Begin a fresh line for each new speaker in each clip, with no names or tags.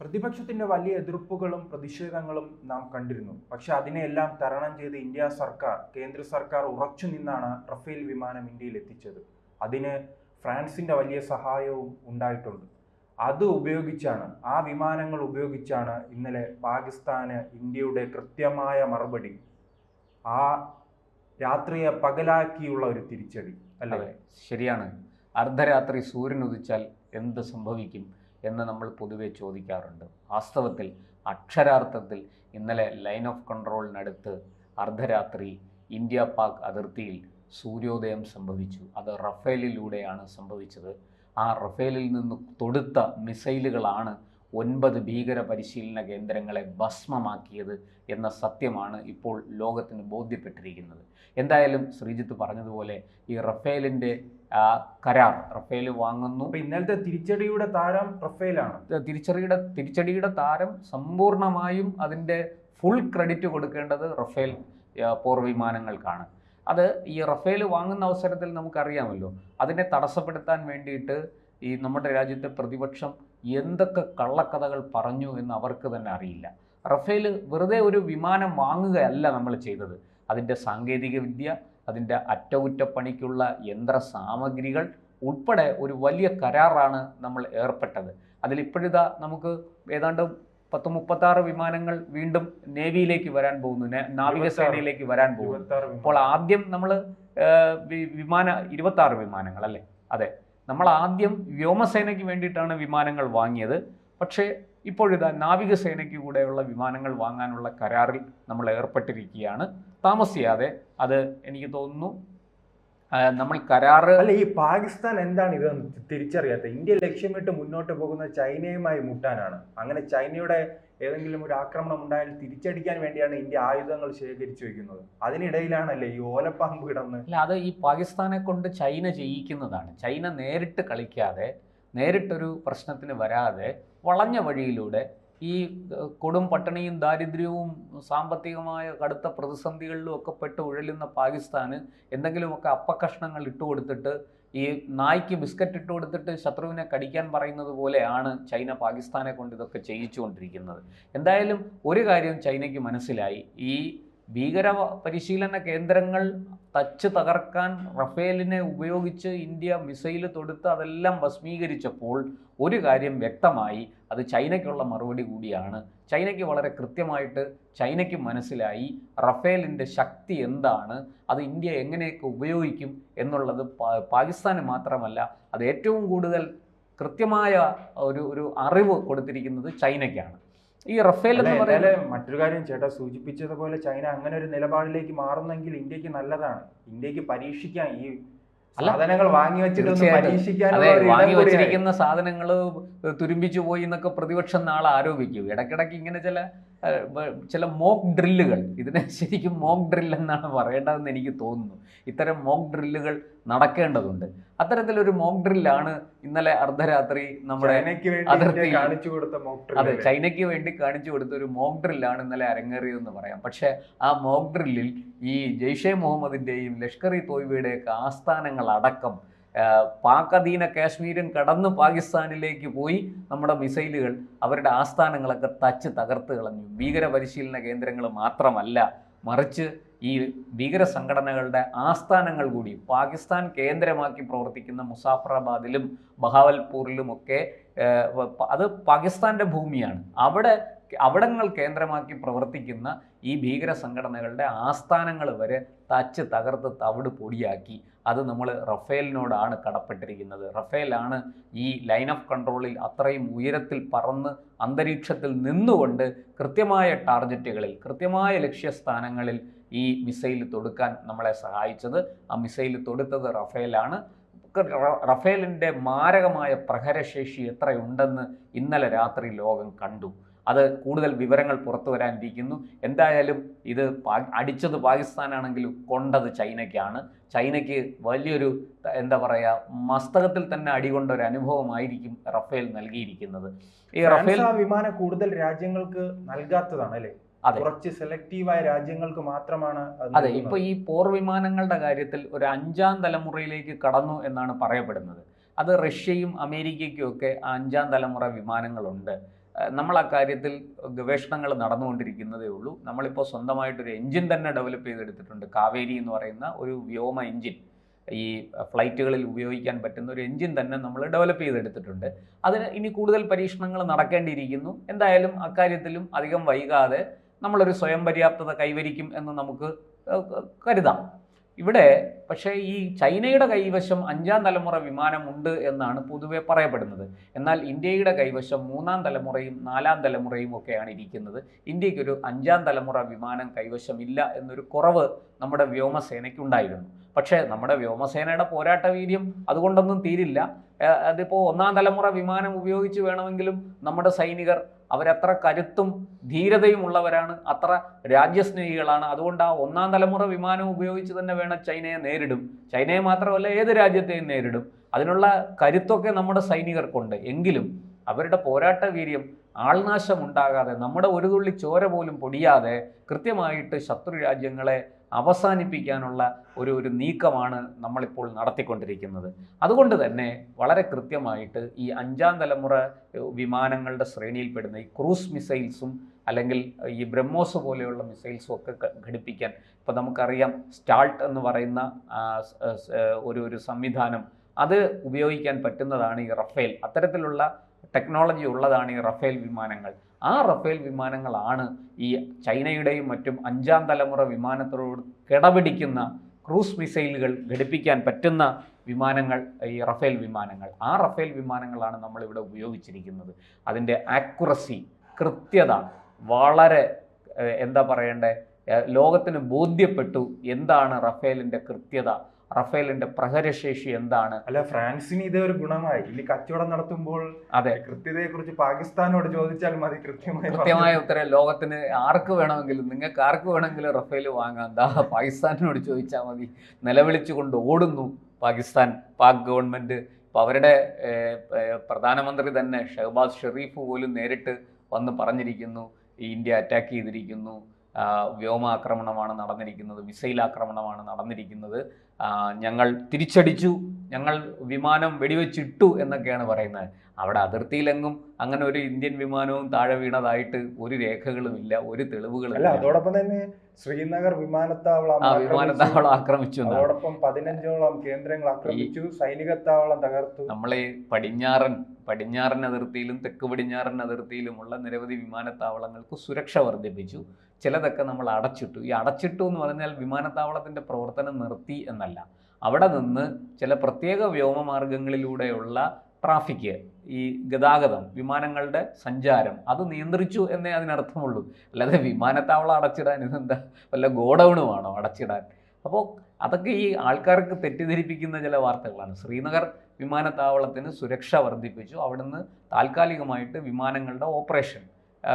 പ്രതിപക്ഷത്തിന്റെ വലിയ എതിർപ്പുകളും പ്രതിഷേധങ്ങളും നാം കണ്ടിരുന്നു. പക്ഷെ അതിനെയെല്ലാം തരണം ചെയ്ത് കേന്ദ്ര സർക്കാർ ഉറച്ചു നിന്നാണ് റഫേൽ വിമാനം ഇന്ത്യയിൽ എത്തിച്ചത്. അതിന് ഫ്രാൻസിന്റെ വലിയ സഹായവും ഉണ്ടായിട്ടുണ്ട്. ആ വിമാനങ്ങൾ ഉപയോഗിച്ചാണ് ഇന്നലെ പാകിസ്ഥാന് ഇന്ത്യയുടെ കൃത്യമായ മറുപടി, ആ രാത്രിയെ പകലാക്കിയുള്ള ഒരു തിരിച്ചടി അല്ലേ?
ശരിയാണ്. അർദ്ധരാത്രി സൂര്യൻ ഉദിച്ചാൽ എന്ത് സംഭവിക്കും എന്ന് നമ്മൾ പൊതുവെ ചോദിക്കാറുണ്ട്. വാസ്തവത്തിൽ അക്ഷരാർത്ഥത്തിൽ ഇന്നലെ ലൈൻ ഓഫ് കൺട്രോളിനടുത്ത് അർദ്ധരാത്രി ഇന്ത്യ പാക് അതിർത്തിയിൽ സൂര്യോദയം സംഭവിച്ചു. അത് റഫേലിലൂടെയാണ് സംഭവിച്ചത്. ആ റഫേലിൽ നിന്ന് തൊടുത്ത മിസൈലുകളാണ് 9 ഭീകര പരിശീലന കേന്ദ്രങ്ങളെ ഭസ്മമാക്കിയത് എന്ന സത്യമാണ് ഇപ്പോൾ ലോകത്തിന് ബോധ്യപ്പെട്ടിരിക്കുന്നത്. എന്തായാലും ശ്രീജിത്ത് പറഞ്ഞതുപോലെ ഈ റഫേലിൻ്റെ കരാർ, റഫേൽ വാങ്ങുന്നു.
ഇന്നലത്തെ തിരിച്ചടിയുടെ താരം റഫേലാണ്.
തിരിച്ചടിയുടെ താരം സമ്പൂർണമായും അതിൻ്റെ ഫുൾ ക്രെഡിറ്റ് കൊടുക്കേണ്ടത് റഫേൽ പോർവിമാനങ്ങൾക്കാണ്. അത് ഈ റഫേൽ വാങ്ങുന്ന അവസരത്തിൽ നമുക്കറിയാമല്ലോ, അതിനെ തടസ്സപ്പെടുത്താൻ വേണ്ടിയിട്ട് ഈ നമ്മുടെ രാജ്യത്തെ പ്രതിപക്ഷം എന്തൊക്കെ കള്ളക്കഥകൾ പറഞ്ഞു എന്ന് അവർക്ക് തന്നെ അറിയില്ല. റഫേൽ വെറുതെ ഒരു വിമാനം വാങ്ങുകയല്ല നമ്മൾ ചെയ്തത്. അതിൻ്റെ സാങ്കേതിക വിദ്യ, അതിൻ്റെ അറ്റകുറ്റപ്പണിക്കുള്ള യന്ത്ര സാമഗ്രികൾ ഉൾപ്പെടെ ഒരു വലിയ കരാറാണ് നമ്മൾ ഏർപ്പെട്ടത്. അതിലിപ്പോഴിതാ നമുക്ക് ഏതാണ്ട് 36 വിമാനങ്ങൾ വീണ്ടും നേവിയിലേക്ക് വരാൻ പോകുന്നു, നാവികസേനയിലേക്ക് വരാൻ പോകുന്നു. അപ്പോൾ ആദ്യം നമ്മൾ 26 വിമാനങ്ങൾ അല്ലേ? അതെ, നമ്മൾ ആദ്യം വ്യോമസേനയ്ക്ക് വേണ്ടിയിട്ടാണ് വിമാനങ്ങൾ വാങ്ങിയത്. പക്ഷേ ഇപ്പോഴിതാ നാവികസേനയ്ക്ക് കൂടെയുള്ള വിമാനങ്ങൾ വാങ്ങാനുള്ള കരാറിൽ നമ്മൾ ഏർപ്പെട്ടിരിക്കുകയാണ്. താമസിയാതെ അത് എനിക്ക് തോന്നുന്നു നമ്മൾ കരാറ്.
അല്ല, ഈ പാകിസ്ഥാൻ എന്താണ് ഇത് തിരിച്ചറിയാത്ത? ഇന്ത്യ ലക്ഷ്യമിട്ട് മുന്നോട്ട് പോകുന്ന ചൈനയുമായി മുട്ടാനാണ്. അങ്ങനെ ചൈനയുടെ ഏതെങ്കിലും ഒരു ആക്രമണം ഉണ്ടായാൽ തിരിച്ചടിക്കാൻ വേണ്ടിയാണ് ഇന്ത്യ ആയുധങ്ങൾ ശേഖരിച്ചു വെക്കുന്നത്. അതിനിടയിലാണല്ലേ ഈ ഓലപ്പാമ്പ് കിടന്ന്.
അല്ല, അത് ഈ പാകിസ്ഥാനെ കൊണ്ട് ചൈന ചെയ്യിക്കുന്നതാണ്. ചൈന നേരിട്ട് കളിക്കാതെ, നേരിട്ടൊരു പ്രശ്നത്തിന് വരാതെ വളഞ്ഞ വഴിയിലൂടെ ഈ കൊടും പട്ടിണിയും ദാരിദ്ര്യവും സാമ്പത്തികമായ കടുത്ത പ്രതിസന്ധികളിലും ഒക്കെ പെട്ട് ഉഴലുന്ന പാകിസ്ഥാന് എന്തെങ്കിലുമൊക്കെ അപ്പക്കഷ്ണങ്ങൾ ഇട്ടുകൊടുത്തിട്ട്, ഈ നായ്ക്ക് ബിസ്ക്കറ്റ് ഇട്ട് കൊടുത്തിട്ട് ശത്രുവിനെ കടിക്കാൻ പറയുന്നത് പോലെയാണ് ചൈന പാകിസ്ഥാനെ കൊണ്ട് ഇതൊക്കെ ചെയ്യിച്ചുകൊണ്ടിരിക്കുന്നത്. എന്തായാലും ഒരു കാര്യം ചൈനയ്ക്ക് മനസ്സിലായി, ഈ ഭീകര പരിശീലന കേന്ദ്രങ്ങൾ തച്ച് തകർക്കാൻ റഫേലിനെ ഉപയോഗിച്ച് ഇന്ത്യ മിസൈൽ തൊടുത്ത് അതെല്ലാം ഭസ്മീകരിച്ചപ്പോൾ ഒരു കാര്യം വ്യക്തമായി, അത് ചൈനയ്ക്കുള്ള മറുപടി കൂടിയാണ്. ചൈനയ്ക്ക് വളരെ കൃത്യമായിട്ട് ചൈനയ്ക്ക് മനസ്സിലായി റഫേലിൻ്റെ ശക്തി എന്താണ്, അത് ഇന്ത്യ എങ്ങനെയൊക്കെ ഉപയോഗിക്കും എന്നുള്ളത്. പാകിസ്ഥാന് മാത്രമല്ല, അത് ഏറ്റവും കൂടുതൽ കൃത്യമായ ഒരു അറിവ് കൊടുത്തിരിക്കുന്നത് ചൈനയ്ക്കാണ്. ഈ റഫേൽ എന്ന് പറയുന്നത്
മറ്റൊരു കാര്യം ചേട്ടാ സൂചിപ്പിച്ചതുപോലെ, ചൈന അങ്ങനെ ഒരു നിലപാടിലേക്ക് മാറുന്നെങ്കിൽ ഇന്ത്യക്ക് നല്ലതാണ്. ഇന്ത്യക്ക് പരീക്ഷിക്കാൻ ഈ സാധനങ്ങൾ വാങ്ങി
വെച്ചിരിക്കുന്ന സാധനങ്ങൾ തുരുമ്പിച്ചു പോയി എന്നൊക്കെ പ്രതിപക്ഷം നാളെ ആരോപിക്കും. ഇടയ്ക്കിടയ്ക്ക് ഇങ്ങനെ ചില മോക്ക് ഡ്രില്ലുകൾ, ഇതിനെ ശരിക്കും മോക്ക് ഡ്രിൽ എന്നാണ് പറയേണ്ടതെന്ന് എനിക്ക് തോന്നുന്നു. ഇത്തരം മോക്ക് ഡ്രില്ലുകൾ നടക്കേണ്ടതുണ്ട്. അത്തരത്തിലൊരു മോക്ക് ഡ്രില്ലാണ് ഇന്നലെ അർദ്ധരാത്രി നമ്മുടെ അതിർത്തി
കാണിച്ചു കൊടുത്ത മോക്ക്.
അതെ, ചൈനയ്ക്ക് വേണ്ടി കാണിച്ചു കൊടുത്ത ഒരു മോക്ക് ഡ്രില്ലാണ് ഇന്നലെ അരങ്ങേറിയതെന്ന് പറയാം. പക്ഷേ ആ മോക്ക് ഡ്രില്ലിൽ ഈ ജെയ്ഷെ മുഹമ്മദിൻ്റെയും ലഷ്കർ ഇ തോയ്ബയുടെയൊക്കെ ആസ്ഥാനങ്ങൾ അടക്കം പാക് അധീന കാശ്മീരും കടന്ന് പാകിസ്ഥാനിലേക്ക് പോയി നമ്മുടെ മിസൈലുകൾ അവരുടെ ആസ്ഥാനങ്ങളൊക്കെ തച്ച് തകർത്ത് കളഞ്ഞു. ഭീകര പരിശീലന കേന്ദ്രങ്ങൾ മാത്രമല്ല, മറിച്ച് ഈ ഭീകര സംഘടനകളുടെ ആസ്ഥാനങ്ങൾ കൂടി പാകിസ്ഥാൻ കേന്ദ്രമാക്കി പ്രവർത്തിക്കുന്ന മുസാഫറാബാദിലും ബഹാവൽപൂരിലുമൊക്കെ, അത് പാകിസ്ഥാൻ്റെ ഭൂമിയാണ്, അവിടങ്ങൾ കേന്ദ്രമാക്കി പ്രവർത്തിക്കുന്ന ഈ ഭീകര സംഘടനകളുടെ ആസ്ഥാനങ്ങൾ വരെ തച്ച് തകർത്ത് തവിട് പൊടിയാക്കി. അത് നമ്മൾ റഫേലിനോടാണ് കടപ്പെട്ടിരിക്കുന്നത്. റഫേലാണ് ഈ ലൈൻ ഓഫ് കൺട്രോളിൽ അത്രയും ഉയരത്തിൽ പറന്ന് അന്തരീക്ഷത്തിൽ നിന്നുകൊണ്ട് കൃത്യമായ ടാർഗറ്റുകളിൽ, കൃത്യമായ ലക്ഷ്യസ്ഥാനങ്ങളിൽ ഈ മിസൈൽ തൊടുക്കാൻ നമ്മളെ സഹായിച്ചത്. ആ മിസൈൽ തൊടുത്തത് റഫേലാണ്. റഫേലിൻ്റെ മാരകമായ പ്രഹരശേഷി എത്രയുണ്ടെന്ന് ഇന്നലെ രാത്രി ലോകം കണ്ടു. അത് കൂടുതൽ വിവരങ്ങൾ പുറത്തു വരാനിരിക്കുന്നു. എന്തായാലും ഇത് അടിച്ചത് പാകിസ്ഥാനാണെങ്കിലും കൊണ്ടത് ചൈനയ്ക്കാണ്. ചൈനയ്ക്ക് വലിയൊരു മസ്തകത്തിൽ തന്നെ അടികൊണ്ട ഒരു അനുഭവമായിരിക്കും റഫേൽ നൽകിയിരിക്കുന്നത്.
ഈ റഫേൽ വിമാനം കൂടുതൽ രാജ്യങ്ങൾക്ക് നൽകാത്തതാണ് അല്ലേ? കുറച്ച് സെലക്റ്റീവായ രാജ്യങ്ങൾക്ക് മാത്രമാണ്.
അതെ, ഇപ്പൊ ഈ പോർ വിമാനങ്ങളുടെ കാര്യത്തിൽ ഒരു 5ാം തലമുറയിലേക്ക് കടന്നു എന്നാണ് പറയപ്പെടുന്നത്. അത് റഷ്യയും അമേരിക്കയ്ക്കും ഒക്കെ 5ാം തലമുറ വിമാനങ്ങളുണ്ട്. നമ്മൾ ആ കാര്യത്തിൽ ഗവേഷണങ്ങൾ നടന്നുകൊണ്ടിരിക്കുന്നതേ ഉള്ളൂ. നമ്മളിപ്പോൾ സ്വന്തമായിട്ടൊരു എൻജിൻ തന്നെ ഡെവലപ്പ് ചെയ്തെടുത്തിട്ടുണ്ട്. കാവേരി എന്ന് പറയുന്ന ഒരു വ്യോമ എൻജിൻ, ഈ ഫ്ലൈറ്റുകളിൽ ഉപയോഗിക്കാൻ പറ്റുന്ന ഒരു എൻജിൻ തന്നെ നമ്മൾ ഡെവലപ്പ് ചെയ്തെടുത്തിട്ടുണ്ട്. അതിന് ഇനി കൂടുതൽ പരീക്ഷണങ്ങൾ നടക്കേണ്ടിയിരിക്കുന്നു. എന്തായാലും അക്കാര്യത്തിലും അധികം വൈകാതെ നമ്മളൊരു സ്വയം പര്യാപ്തത കൈവരിക്കും എന്ന് നമുക്ക് കരുതാം. ഇവിടെ പക്ഷേ ഈ ചൈനയുടെ കൈവശം 5ാം തലമുറ വിമാനമുണ്ട് എന്നാണ് പൊതുവെ പറയപ്പെടുന്നത്. എന്നാൽ ഇന്ത്യയുടെ കൈവശം 3ാം തലമുറയും 4ാം തലമുറയും ഒക്കെയാണ് ഇരിക്കുന്നത്. ഇന്ത്യക്കൊരു 5ാം തലമുറ വിമാനം കൈവശമില്ല എന്നൊരു കുറവ് നമ്മുടെ വ്യോമസേനയ്ക്കുണ്ടായിരുന്നു. പക്ഷേ നമ്മുടെ വ്യോമസേനയുടെ പോരാട്ട വീര്യം അതുകൊണ്ടൊന്നും തീരില്ല. അതിപ്പോൾ 1ാം തലമുറ വിമാനം ഉപയോഗിച്ച് വേണമെങ്കിലും നമ്മുടെ സൈനികർ അവരത്ര കരുത്തും ധീരതയും ഉള്ളവരാണ്, അത്ര രാജ്യസ്നേഹികളാണ്. അതുകൊണ്ട് ആ 1ാം തലമുറ വിമാനം ഉപയോഗിച്ച് തന്നെ വേണം ചൈനയെ നേരിടും. ചൈനയെ മാത്രമല്ല ഏത് രാജ്യത്തെയും നേരിടും. അതിനുള്ള കരുത്തൊക്കെ നമ്മുടെ സൈനികർക്കുണ്ട്. എങ്കിലും അവരുടെ പോരാട്ട വീര്യം ആൾനാശമുണ്ടാകാതെ, നമ്മുടെ ഒരു തുള്ളി ചോര പോലും പൊടിയാതെ കൃത്യമായിട്ട് ശത്രു രാജ്യങ്ങളെ അവസാനിപ്പിക്കാനുള്ള ഒരു നീക്കമാണ് നമ്മളിപ്പോൾ നടത്തിക്കൊണ്ടിരിക്കുന്നത്. അതുകൊണ്ട് തന്നെ വളരെ കൃത്യമായിട്ട് ഈ 5ാം തലമുറ വിമാനങ്ങളുടെ ശ്രേണിയിൽപ്പെടുന്ന ഈ ക്രൂസ് മിസൈൽസും അല്ലെങ്കിൽ ഈ ബ്രഹ്മോസ് പോലെയുള്ള മിസൈൽസും ഒക്കെ ഘടിപ്പിക്കാൻ ഇപ്പോൾ നമുക്കറിയാം, സ്റ്റാൾട്ട് എന്ന് പറയുന്ന ഒരു സംവിധാനം അത് ഉപയോഗിക്കാൻ പറ്റുന്നതാണ് ഈ റഫേൽ. അത്തരത്തിലുള്ള ടെക്നോളജി ഉള്ളതാണ് ഈ റഫേൽ വിമാനങ്ങൾ. ആ റഫേൽ വിമാനങ്ങളാണ് ഈ ചൈനയുടെയും മറ്റും 5ാം തലമുറ വിമാനത്തോട് കിടപിടിക്കുന്ന ക്രൂസ് മിസൈലുകൾ ഘടിപ്പിക്കാൻ പറ്റുന്ന വിമാനങ്ങൾ, ഈ റഫേൽ വിമാനങ്ങൾ. ആ റഫേൽ വിമാനങ്ങളാണ് നമ്മളിവിടെ ഉപയോഗിച്ചിരിക്കുന്നത്. അതിൻ്റെ ആക്യുറസി, കൃത്യത വളരെ എന്താ പറയണ്ടേ, ലോകത്തിന് ബോധ്യപ്പെട്ടു എന്താണ് റഫേലിൻ്റെ കൃത്യത, റഫേലിന്റെ പ്രഹരശേഷി എന്താണ്.
അല്ല, ഫ്രാൻസിന് ഇതേ ഒരു ഗുണമായി. ഇനി കച്ചവടം നടത്തുമ്പോൾ
അതെ,
കൃത്യതയെ കുറിച്ച് പാകിസ്ഥാനോട് ചോദിച്ചാൽ മതി,
കൃത്യമായ ഉത്തരം ലോകത്തിന് ആർക്ക് വേണമെങ്കിലും, നിങ്ങൾക്ക് ആർക്ക് വേണമെങ്കിലും റഫേൽ വാങ്ങാം, എന്താ പാകിസ്ഥാനിനോട് ചോദിച്ചാൽ മതി. നിലവിളിച്ചുകൊണ്ട് ഓടുന്നു പാക് ഗവൺമെന്റ്. ഇപ്പോൾ അവരുടെ പ്രധാനമന്ത്രി തന്നെ ഷഹബാസ് ഷെറീഫ് പോലും നേരിട്ട് വന്ന് പറഞ്ഞിരിക്കുന്നു, ഇന്ത്യ അറ്റാക്ക് ചെയ്തിരിക്കുന്നു, വ്യോമാക്രമണമാണ് നടന്നിരിക്കുന്നത്, മിസൈൽ ആക്രമണമാണ് നടന്നിരിക്കുന്നത്, ഞങ്ങൾ തിരിച്ചടിച്ചു, ഞങ്ങൾ വിമാനം വെടിവെച്ചിട്ടു എന്നൊക്കെയാണ് പറയുന്നത്. അവിടെ അതിർത്തിയിലെങ്ങും അങ്ങനെ ഒരു ഇന്ത്യൻ വിമാനവും താഴെ വീണതായിട്ട് ഒരു രേഖകളുമില്ല, ഒരു തെളിവുകളും.
അതോടൊപ്പം തന്നെ ശ്രീനഗർ വിമാനത്താവളം
ആക്രമിച്ചു,
അതോടൊപ്പം 15ഓളം കേന്ദ്രങ്ങൾ ആക്രമിച്ചു, സൈനിക താവളം തകർത്തു.
നമ്മളെ പടിഞ്ഞാറൻ അതിർത്തിയിലും തെക്ക് പടിഞ്ഞാറൻ അതിർത്തിയിലുമുള്ള നിരവധി വിമാനത്താവളങ്ങൾക്ക് സുരക്ഷ വർദ്ധിപ്പിച്ചു. ചിലതൊക്കെ നമ്മൾ അടച്ചിട്ടു. ഈ അടച്ചിട്ടു എന്ന് പറഞ്ഞാൽ വിമാനത്താവളത്തിൻ്റെ പ്രവർത്തനം നിർത്തി എന്നല്ല, അവിടെ നിന്ന് ചില പ്രത്യേക വ്യോമമാർഗങ്ങളിലൂടെയുള്ള ട്രാഫിക്, ഈ ഗതാഗതം, വിമാനങ്ങളുടെ സഞ്ചാരം അത് നിയന്ത്രിച്ചു എന്നേ അതിനർത്ഥമുള്ളൂ. അല്ലാതെ വിമാനത്താവളം അടച്ചിടാൻ ഇതെന്താ വല്ല ഗോഡൗണുമാണോ അടച്ചിടാൻ? അപ്പോൾ അതൊക്കെ ഈ ആൾക്കാർക്ക് തെറ്റിദ്ധരിപ്പിക്കുന്ന ചില വാർത്തകളാണ്. ശ്രീനഗർ വിമാനത്താവളത്തിന് സുരക്ഷ വർദ്ധിപ്പിച്ചു. അവിടുന്ന് താൽക്കാലികമായിട്ട് വിമാനങ്ങളുടെ ഓപ്പറേഷൻ,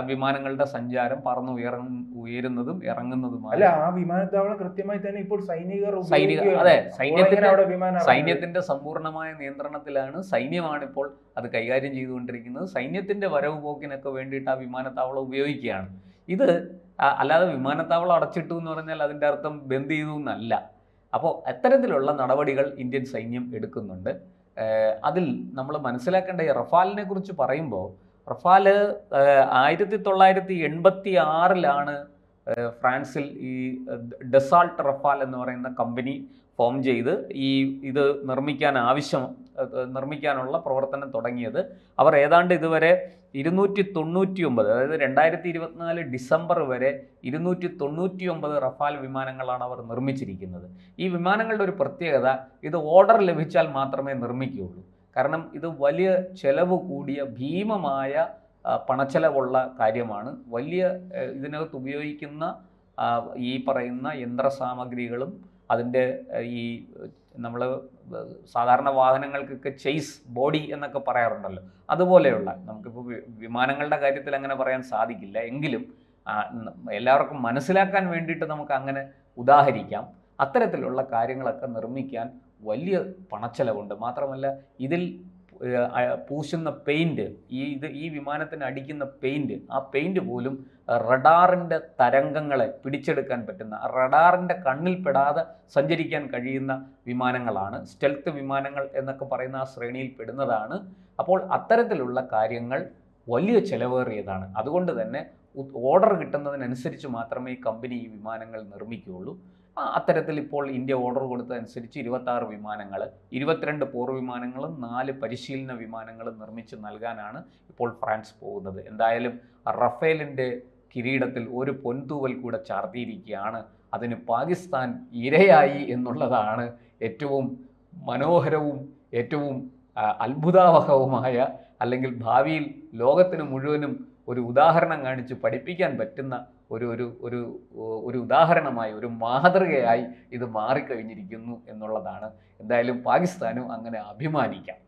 വിമാനങ്ങളുടെ സഞ്ചാരം ഉയരുന്നതും ഇറങ്ങുന്നതുമായ.
അല്ല, ആ വിമാനത്താവളം കൃത്യമായി തന്നെ ഇപ്പോൾ
അതെ, സൈന്യത്തിന്റെ സമ്പൂർണ്ണമായ നിയന്ത്രണത്തിലാണ്. സൈന്യമാണ് ഇപ്പോൾ അത് കൈകാര്യം ചെയ്തുകൊണ്ടിരിക്കുന്നത്. സൈന്യത്തിന്റെ വരവ് പോക്കിനൊക്കെ വേണ്ടിയിട്ട് ആ വിമാനത്താവളം ഉപയോഗിക്കുകയാണ്. ഇത് അല്ലാതെ വിമാനത്താവളം അടച്ചിട്ടു എന്ന് പറഞ്ഞാൽ അതിൻ്റെ അർത്ഥം ബന്ദ് ചെയ്തു എന്നല്ല. അപ്പോൾ അത്തരത്തിലുള്ള നടപടികൾ ഇന്ത്യൻ സൈന്യം എടുക്കുന്നുണ്ട്. അതിൽ നമ്മൾ മനസ്സിലാക്കേണ്ട, ഈ റഫാലിനെ കുറിച്ച് പറയുമ്പോൾ, റഫാല് 1986 ഫ്രാൻസിൽ ഈ ഡെസാൾട്ട് റഫാൽ എന്ന് പറയുന്ന കമ്പനി ഫോം ചെയ്ത് ഇത് നിർമ്മിക്കാനുള്ള പ്രവർത്തനം തുടങ്ങിയത്. അവർ ഏതാണ്ട് ഇതുവരെ 299, അതായത് 2024 ഡിസംബർ വരെ 299 റഫാൽ വിമാനങ്ങളാണ് അവർ നിർമ്മിച്ചിരിക്കുന്നത്. ഈ വിമാനങ്ങളുടെ ഒരു പ്രത്യേകത, ഇത് ഓർഡർ ലഭിച്ചാൽ മാത്രമേ നിർമ്മിക്കുകയുള്ളൂ. കാരണം ഇത് വലിയ ചെലവ് കൂടിയ ഭീമമായ പണച്ചെലവുള്ള കാര്യമാണ്. ഇതിനകത്ത് ഉപയോഗിക്കുന്ന ഈ പറയുന്ന യന്ത്രസാമഗ്രികളും അതിൻ്റെ ഈ നമ്മൾ സാധാരണ വാഹനങ്ങൾക്കൊക്കെ ചെയ്സ് ബോഡി എന്നൊക്കെ പറയാറുണ്ടല്ലോ, അതുപോലെയുള്ള, നമുക്കിപ്പോൾ വിമാനങ്ങളുടെ കാര്യത്തിൽ അങ്ങനെ പറയാൻ സാധിക്കില്ല, എങ്കിലും എല്ലാവർക്കും മനസ്സിലാക്കാൻ വേണ്ടിയിട്ട് നമുക്ക് അങ്ങനെ ഉദാഹരിക്കാം. അത്തരത്തിലുള്ള കാര്യങ്ങളൊക്കെ നിർമ്മിക്കാൻ വലിയ പണച്ചെലവുണ്ട്. മാത്രമല്ല ഇതിൽ പൂശുന്ന പെയിൻറ്റ്, ഈ വിമാനത്തിന് അടിക്കുന്ന പെയിൻറ്റ്, ആ പെയിൻറ്റ് പോലും റഡാറിൻ്റെ തരംഗങ്ങളെ പിടിച്ചെടുക്കാൻ പറ്റുന്ന, റഡാറിൻ്റെ കണ്ണിൽപ്പെടാതെ സഞ്ചരിക്കാൻ കഴിയുന്ന വിമാനങ്ങളാണ്. സ്റ്റെൽത്ത് വിമാനങ്ങൾ എന്നൊക്കെ പറയുന്ന ആ ശ്രേണിയിൽ പെടുന്നതാണ്. അപ്പോൾ അത്തരത്തിലുള്ള കാര്യങ്ങൾ വലിയ ചിലവേറിയതാണ്. അതുകൊണ്ട് തന്നെ ഓർഡർ കിട്ടുന്നതിനനുസരിച്ച് മാത്രമേ ഈ കമ്പനി ഈ വിമാനങ്ങൾ നിർമ്മിക്കുകയുള്ളൂ. അത്തരത്തിൽ ഇപ്പോൾ ഇന്ത്യ ഓർഡർ കൊടുത്തതനുസരിച്ച് 26 വിമാനങ്ങൾ, 22 പോർ വിമാനങ്ങളും 4 പരിശീലന വിമാനങ്ങളും നിർമ്മിച്ച് നൽകാനാണ് ഇപ്പോൾ ഫ്രാൻസ് പോകുന്നത്. എന്തായാലും റഫേലിൻ്റെ കിരീടത്തിൽ ഒരു പൊൻതൂവൽ കൂടെ ചാർത്തിയിരിക്കുകയാണ്. അതിന് പാകിസ്ഥാൻ ഇരയായി എന്നുള്ളതാണ് ഏറ്റവും മനോഹരവും ഏറ്റവും അത്ഭുതാവഹവുമായ, അല്ലെങ്കിൽ ഭാവിയിൽ ലോകത്തിന് മുഴുവനും ഒരു ഉദാഹരണം കാണിച്ച് പഠിപ്പിക്കാൻ പറ്റുന്ന ഒരു ഒരു ഒരു ഒരു ഉദാഹരണമായി, ഒരു മാതൃകയായി ഇത് മാറിക്കഴിഞ്ഞിരിക്കുന്നു എന്നുള്ളതാണ്. എന്തായാലും പാകിസ്ഥാനും അങ്ങനെ അഭിമാനിക്കാം.